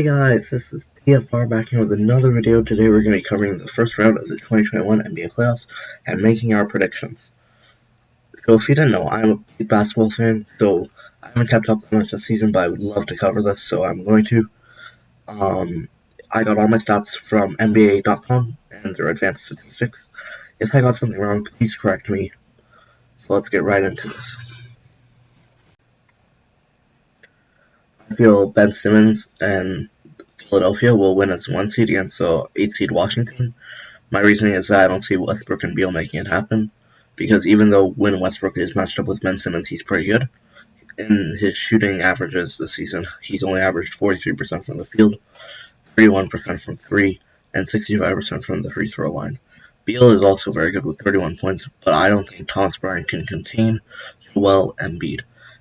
Hey guys, this is TFR back here with another video. Today we're going to be covering the first round of the 2021 NBA playoffs and making our predictions. So if you didn't know, I'm a big basketball fan, so I haven't kept up that much this season, but I would love to cover this, so I'm going to. Um, I got all my stats from NBA.com and their advanced statistics. If I got something wrong, please correct me. So let's get right into this. I feel Ben Simmons and Philadelphia will win as 1 seed against the 8 seed Washington. My reasoning is that I don't see Westbrook and Beal making it happen, because even though when Westbrook is matched up with Ben Simmons, he's pretty good. In his shooting averages this season, he's only averaged 43% from the field, 31% from three, and 65% from the free throw line. Beal is also very good with 31 points, but I don't think Thomas Bryant can contain Joel Embiid,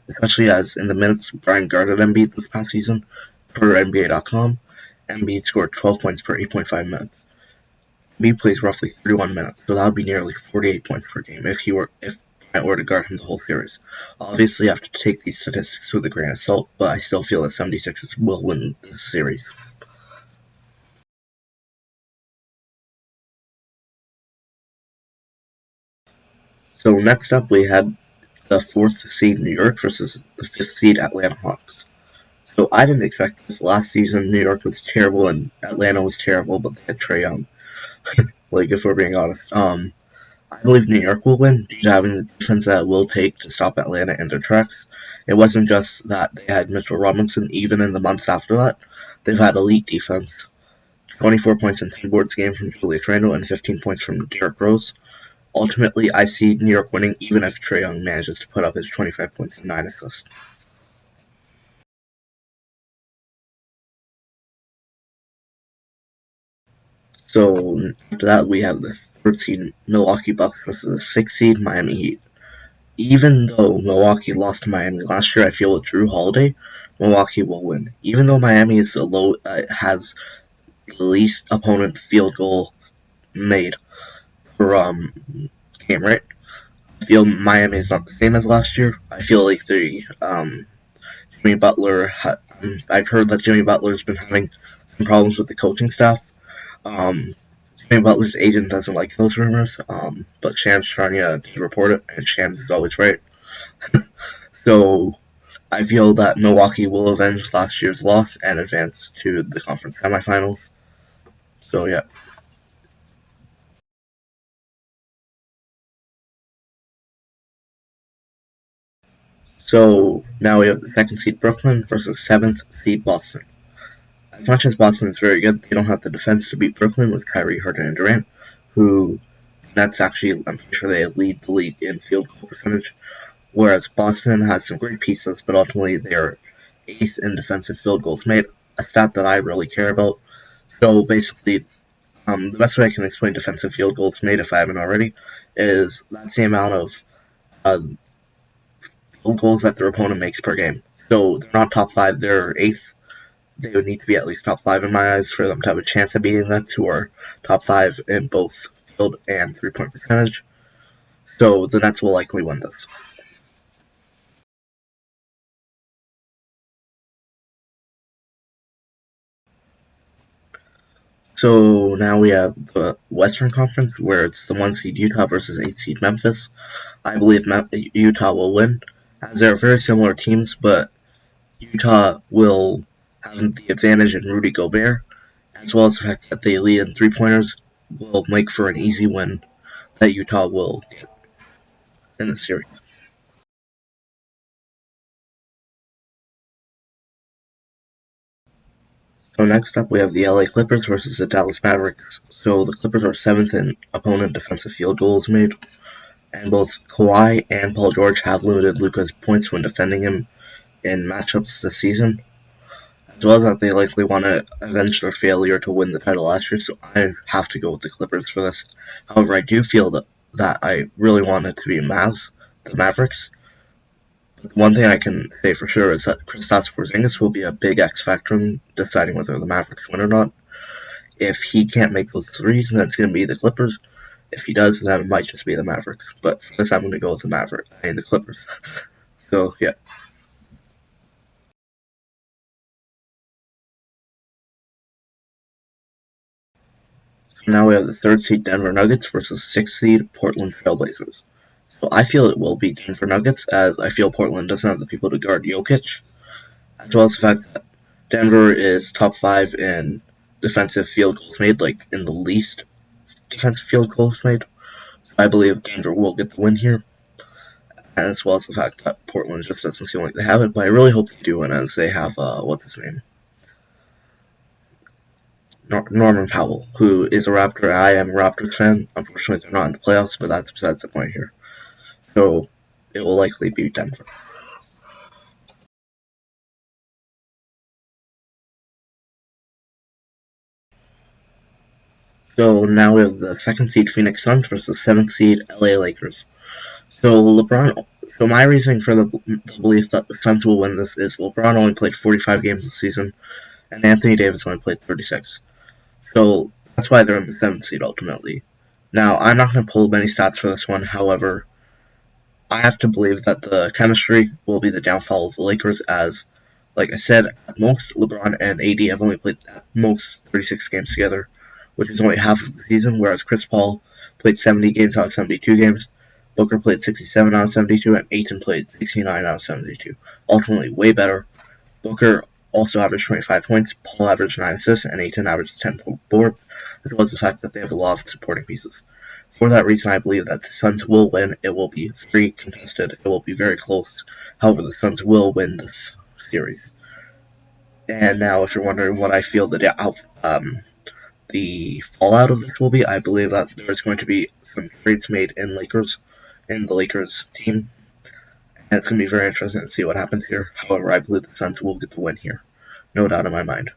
especially as in the minutes Bryant guarded Embiid this past season, per NBA.com, Embiid scored 12 points per 8.5 minutes. Embiid plays roughly 31 minutes, so that would be nearly 48 points per game if Bryant were to guard him the whole series. Obviously, you have to take these statistics with a grain of salt, but I still feel that 76ers will win this series. So next up, we had the fourth seed New York versus the fifth seed Atlanta Hawks. So I didn't expect this. Last season, New York was terrible and Atlanta was terrible, but they had Trae Young. Like, if we're being honest. I believe New York will win due to having the defense that it will take to stop Atlanta in their tracks. It wasn't just that they had Mitchell Robinson, even in the months after that. They've had elite defense. 24 points in 10 boards game from Julius Randle and 15 points from Derrick Rose. Ultimately, I see New York winning even if Trae Young manages to put up his 25 points and 9 assists. So after that, we have the third seed Milwaukee Bucks versus the sixth seed Miami Heat. Even though Milwaukee lost to Miami last year, I feel with Drew Holiday, Milwaukee will win. Even though Miami is has the least opponent field goal made per game, right? I feel Miami is not the same as last year. I feel like Jimmy Butler. I've heard that Jimmy Butler's been having some problems with the coaching staff. Um, Jimmy Butler's agent doesn't like those rumors, but Shams trying to report it, and Shams is always right. So I feel that Milwaukee will avenge last year's loss and advance to the conference semifinals. So yeah. So now we have the second seed Brooklyn versus seventh seed Boston. As much as Boston is very good, they don't have the defense to beat Brooklyn with Kyrie, Harden, and Durant, who that's actually I'm pretty sure they lead the league in field goal percentage. Whereas Boston has some great pieces, but ultimately they're eighth in defensive field goals made, a stat that I really care about. So basically, the best way I can explain defensive field goals made, if I haven't already, is that's the amount of uh, field goals that their opponent makes per game. So they're not top five; they're eighth. They would need to be at least top five in my eyes for them to have a chance of beating the who are top five in both field and 3-point percentage. So the Nets will likely win this. So now we have the Western Conference, where it's the 1 seed Utah versus 8 seed Memphis. I believe Utah will win, as they're very similar teams, but Utah will have the advantage in Rudy Gobert, as well as the fact that they lead in 3-pointers will make for an easy win that Utah will get in the series. So next up, we have the LA Clippers versus the Dallas Mavericks. So the Clippers are seventh in opponent defensive field goals made, and both Kawhi and Paul George have limited Luka's points when defending him in matchups this season, as well as that they likely want to avenge their failure to win the title last year. So I have to go with the Clippers for this. However, I do feel that I really want it to be the Mavericks. One thing I can say for sure is that Kristaps Porzingis will be a big X factor in deciding whether the Mavericks win or not. If he can't make those threes, then it's going to be the Clippers. If he does, then it might just be the Mavericks. But for this, I'm going to go with the Mavericks and the Clippers. So yeah. Now we have the third seed Denver Nuggets versus sixth seed Portland Trailblazers. So I feel it will be Denver Nuggets, as I feel Portland doesn't have the people to guard Jokic, as well as the fact that Denver is top 5 in defensive field goals made, like in the least defensive field goals made. I believe Denver will get the win here, and as well as the fact that Portland just doesn't seem like they have it, but I really hope they do win, as they have, what's his name? Norman Powell, who is a Raptor. I am a Raptors fan. Unfortunately, they're not in the playoffs, but that's besides the point here. So it will likely be Denver. So now we have the second seed Phoenix Suns versus seventh seed LA Lakers. So LeBron. So my reasoning for the belief that the Suns will win this is LeBron only played 45 games this season, and Anthony Davis only played 36. So that's why they're in the seventh seed ultimately. Now I'm not going to pull many stats for this one. However, I have to believe that the chemistry will be the downfall of the Lakers, as, like I said, at most LeBron and AD have only played at most 36 games together, which is only half of the season, whereas Chris Paul played 70 games out of 72 games, Booker played 67 out of 72, and Ayton played 69 out of 72. Ultimately, way better. Booker also averaged 25 points, Paul averaged 9 assists, and Ayton averaged 10 board, as well as the fact that they have a lot of supporting pieces. For that reason, I believe that the Suns will win. It will be very contested. It will be very close. However, the Suns will win this series. And now, if you're wondering what I feel the fallout of this will be, I believe that there's going to be some trades made in the Lakers team, and it's going to be very interesting to see what happens here. However, I believe the Suns will get the win here, no doubt in my mind.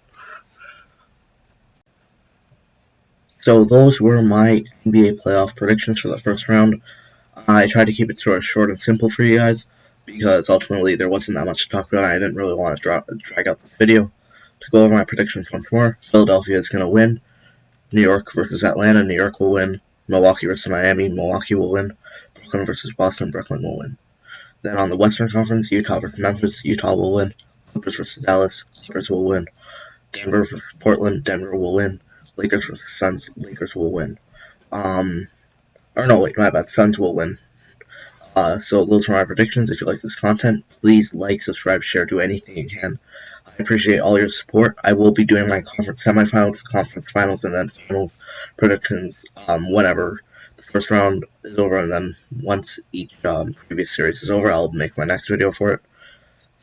So those were my NBA playoff predictions for the first round. I tried to keep it sort of short and simple for you guys, because ultimately there wasn't that much to talk about. I didn't really want to drag out the video. To go over my predictions once more, Philadelphia is going to win. New York versus Atlanta, New York will win. Milwaukee versus Miami, Milwaukee will win. Brooklyn versus Boston, Brooklyn will win. Then on the Western Conference, Utah versus Memphis, Utah will win. Clippers versus Dallas, Clippers will win. Denver versus Portland, Denver will win. Lakers versus Suns, Lakers will win. Or no, wait, my bad. Suns will win. So those are my predictions. If you like this content, please like, subscribe, share, do anything you can. I appreciate all your support. I will be doing my conference semifinals, conference finals, and then finals predictions whenever the first round is over, and then once each previous series is over, I'll make my next video for it.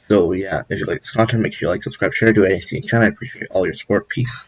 So yeah, if you like this content, make sure you like, subscribe, share, do anything you can. I appreciate all your support. Peace.